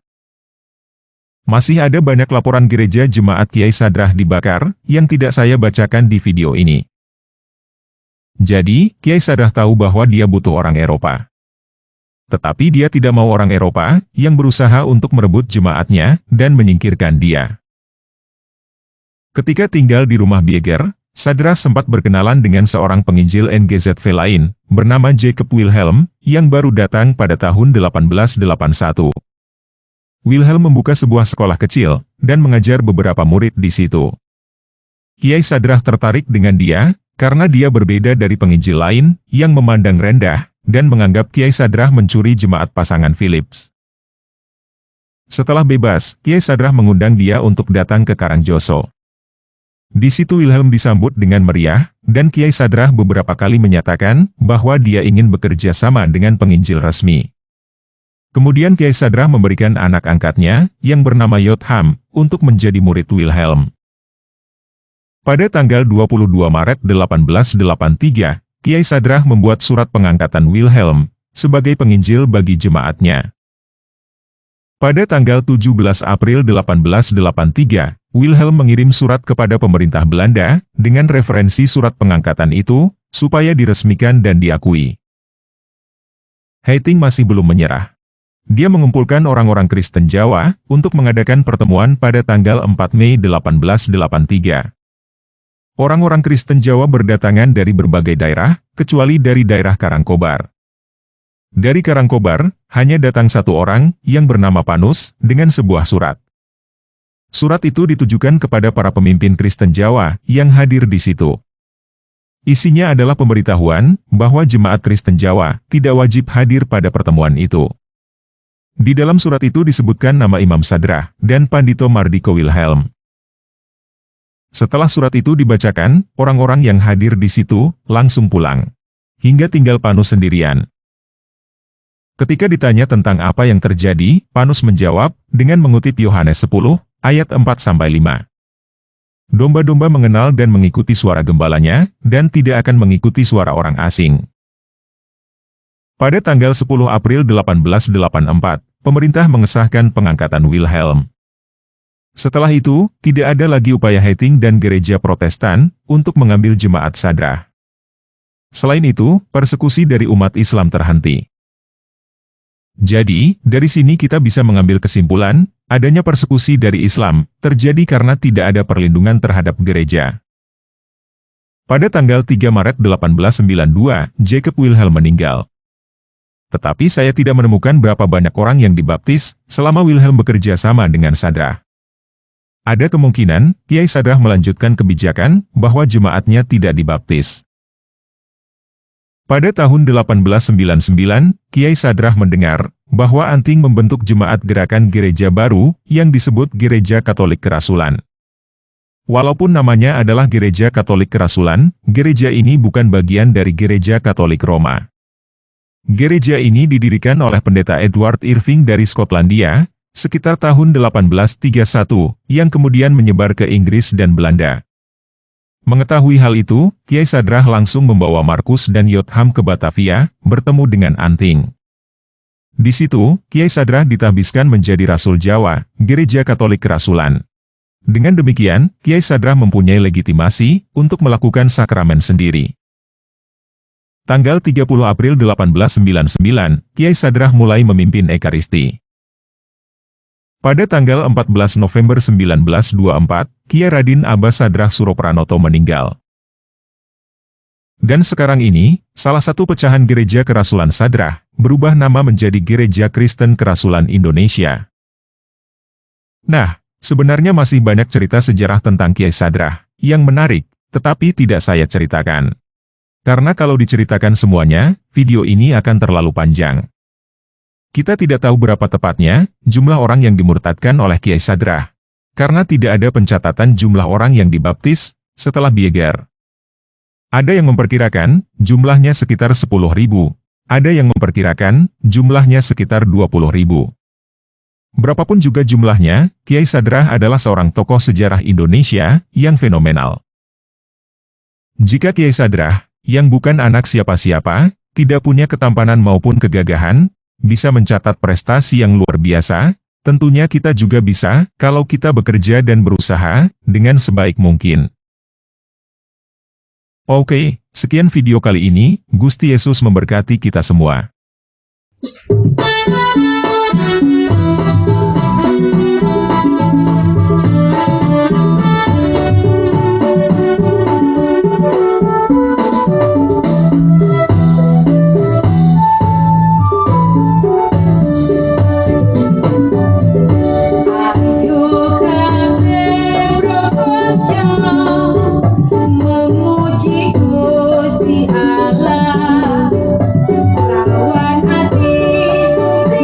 Masih ada banyak laporan gereja jemaat Kiai Sadrah dibakar, yang tidak saya bacakan di video ini. Jadi, Kiai Sadrah tahu bahwa dia butuh orang Eropa. Tetapi dia tidak mau orang Eropa, yang berusaha untuk merebut jemaatnya, dan menyingkirkan dia. Ketika tinggal di rumah Bieger, Sadrah sempat berkenalan dengan seorang penginjil NGZV lain, bernama Jacob Wilhelm, yang baru datang pada tahun 1881. Wilhelm membuka sebuah sekolah kecil, dan mengajar beberapa murid di situ. Kiai Sadrah tertarik dengan dia, karena dia berbeda dari penginjil lain, yang memandang rendah, dan menganggap Kiai Sadrah mencuri jemaat pasangan Philips. Setelah bebas, Kiai Sadrah mengundang dia untuk datang ke Karangjoso. Di situ Wilhelm disambut dengan meriah, dan Kiai Sadrah beberapa kali menyatakan bahwa dia ingin bekerja sama dengan penginjil resmi. Kemudian Kiai Sadrah memberikan anak angkatnya, yang bernama Yotham, untuk menjadi murid Wilhelm. Pada tanggal 22 Maret 1883, Kiai Sadrah membuat surat pengangkatan Wilhelm, sebagai penginjil bagi jemaatnya. Pada tanggal 17 April 1883, Wilhelm mengirim surat kepada pemerintah Belanda, dengan referensi surat pengangkatan itu, supaya diresmikan dan diakui. Haitink masih belum menyerah. Dia mengumpulkan orang-orang Kristen Jawa, untuk mengadakan pertemuan pada tanggal 4 Mei 1883. Orang-orang Kristen Jawa berdatangan dari berbagai daerah, kecuali dari daerah Karangkobar. Dari Karangkobar, hanya datang satu orang, yang bernama Panus, dengan sebuah surat. Surat itu ditujukan kepada para pemimpin Kristen Jawa, yang hadir di situ. Isinya adalah pemberitahuan, bahwa jemaat Kristen Jawa, tidak wajib hadir pada pertemuan itu. Di dalam surat itu disebutkan nama Imam Sadrah, dan Pandito Mardiko Wilhelm. Setelah surat itu dibacakan, orang-orang yang hadir di situ, langsung pulang. Hingga tinggal Panus sendirian. Ketika ditanya tentang apa yang terjadi, Panus menjawab, dengan mengutip Yohanes 10, ayat 4-5. Domba-domba mengenal dan mengikuti suara gembalanya, dan tidak akan mengikuti suara orang asing. Pada tanggal 10 April 1884, pemerintah mengesahkan pengangkatan Wilhelm. Setelah itu, tidak ada lagi upaya Haitink dan gereja Protestan, untuk mengambil jemaat Sadrah. Selain itu, persekusi dari umat Islam terhenti. Jadi, dari sini kita bisa mengambil kesimpulan, adanya persekusi dari Islam, terjadi karena tidak ada perlindungan terhadap gereja. Pada tanggal 3 Maret 1892, Jacob Wilhelm meninggal. Tetapi saya tidak menemukan berapa banyak orang yang dibaptis, selama Wilhelm bekerja sama dengan Sadrah. Ada kemungkinan Kiai Sadrah melanjutkan kebijakan bahwa jemaatnya tidak dibaptis. Pada tahun 1899, Kiai Sadrah mendengar bahwa Anting membentuk jemaat gerakan gereja baru yang disebut Gereja Katolik Kerasulan. Walaupun namanya adalah Gereja Katolik Kerasulan, gereja ini bukan bagian dari Gereja Katolik Roma. Gereja ini didirikan oleh pendeta Edward Irving dari Skotlandia, sekitar tahun 1831, yang kemudian menyebar ke Inggris dan Belanda. Mengetahui hal itu, Kiai Sadrah langsung membawa Markus dan Yotham ke Batavia, bertemu dengan Anting. Di situ, Kiai Sadrah ditahbiskan menjadi Rasul Jawa, Gereja Katolik Kerasulan. Dengan demikian, Kiai Sadrah mempunyai legitimasi untuk melakukan sakramen sendiri. Tanggal 30 April 1899, Kiai Sadrah mulai memimpin Ekaristi. Pada tanggal 14 November 1924, Kiai Radin Aba Sadrah Suropranoto meninggal. Dan sekarang ini, salah satu pecahan Gereja Kerasulan Sadrah, berubah nama menjadi Gereja Kristen Kerasulan Indonesia. Nah, sebenarnya masih banyak cerita sejarah tentang Kiai Sadrah, yang menarik, tetapi tidak saya ceritakan. Karena kalau diceritakan semuanya, video ini akan terlalu panjang. Kita tidak tahu berapa tepatnya jumlah orang yang dimurtadkan oleh Kiai Sadrah, karena tidak ada pencatatan jumlah orang yang dibaptis setelah Bieger. Ada yang memperkirakan jumlahnya sekitar 10.000, ada yang memperkirakan jumlahnya sekitar 20.000. Berapapun juga jumlahnya, Kiai Sadrah adalah seorang tokoh sejarah Indonesia yang fenomenal. Jika Kiai Sadrah, yang bukan anak siapa-siapa, tidak punya ketampanan maupun kegagahan, bisa mencatat prestasi yang luar biasa, tentunya kita juga bisa, kalau kita bekerja dan berusaha, dengan sebaik mungkin. Oke, sekian video kali ini, Gusti Yesus memberkati kita semua. Rawan hati sumber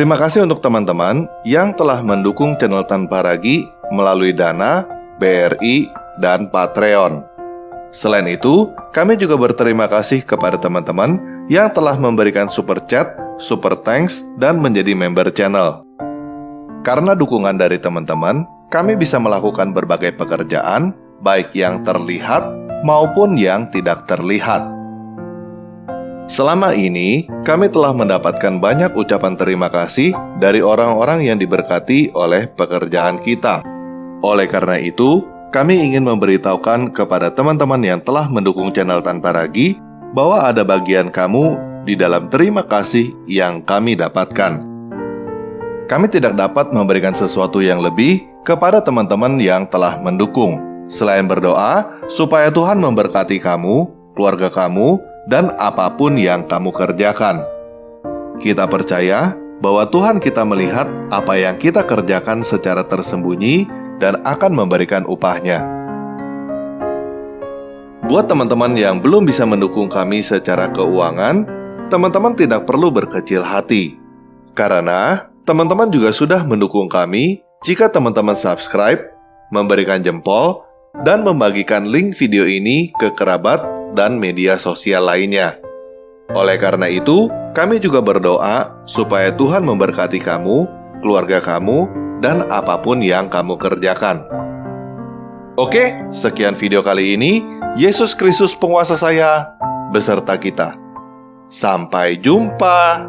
Terima kasih untuk teman-teman yang telah mendukung channel Tanpa Ragi melalui Dana, BRI, dan Patreon. Selain itu, kami juga berterima kasih kepada teman-teman yang telah memberikan super chat, super thanks, dan menjadi member channel. Karena dukungan dari teman-teman, kami bisa melakukan berbagai pekerjaan, baik yang terlihat maupun yang tidak terlihat. Selama ini, kami telah mendapatkan banyak ucapan terima kasih dari orang-orang yang diberkati oleh pekerjaan kita. Oleh karena itu, kami ingin memberitahukan kepada teman-teman yang telah mendukung channel Tanpa Ragi bahwa ada bagian kamu di dalam terima kasih yang kami dapatkan. Kami tidak dapat memberikan sesuatu yang lebih kepada teman-teman yang telah mendukung, selain berdoa supaya Tuhan memberkati kamu, keluarga kamu, dan apapun yang kamu kerjakan. Kita percaya bahwa Tuhan kita melihat apa yang kita kerjakan secara tersembunyi dan akan memberikan upahnya. Buat teman-teman yang belum bisa mendukung kami secara keuangan, teman-teman tidak perlu berkecil hati. Karena teman-teman juga sudah mendukung kami jika teman-teman subscribe, memberikan jempol, dan membagikan link video ini ke kerabat dan media sosial lainnya. Oleh karena itu, kami juga berdoa supaya Tuhan memberkati kamu, keluarga kamu, dan apapun yang kamu kerjakan. Oke, sekian video kali ini. Yesus Kristus penguasa saya beserta kita. Sampai jumpa.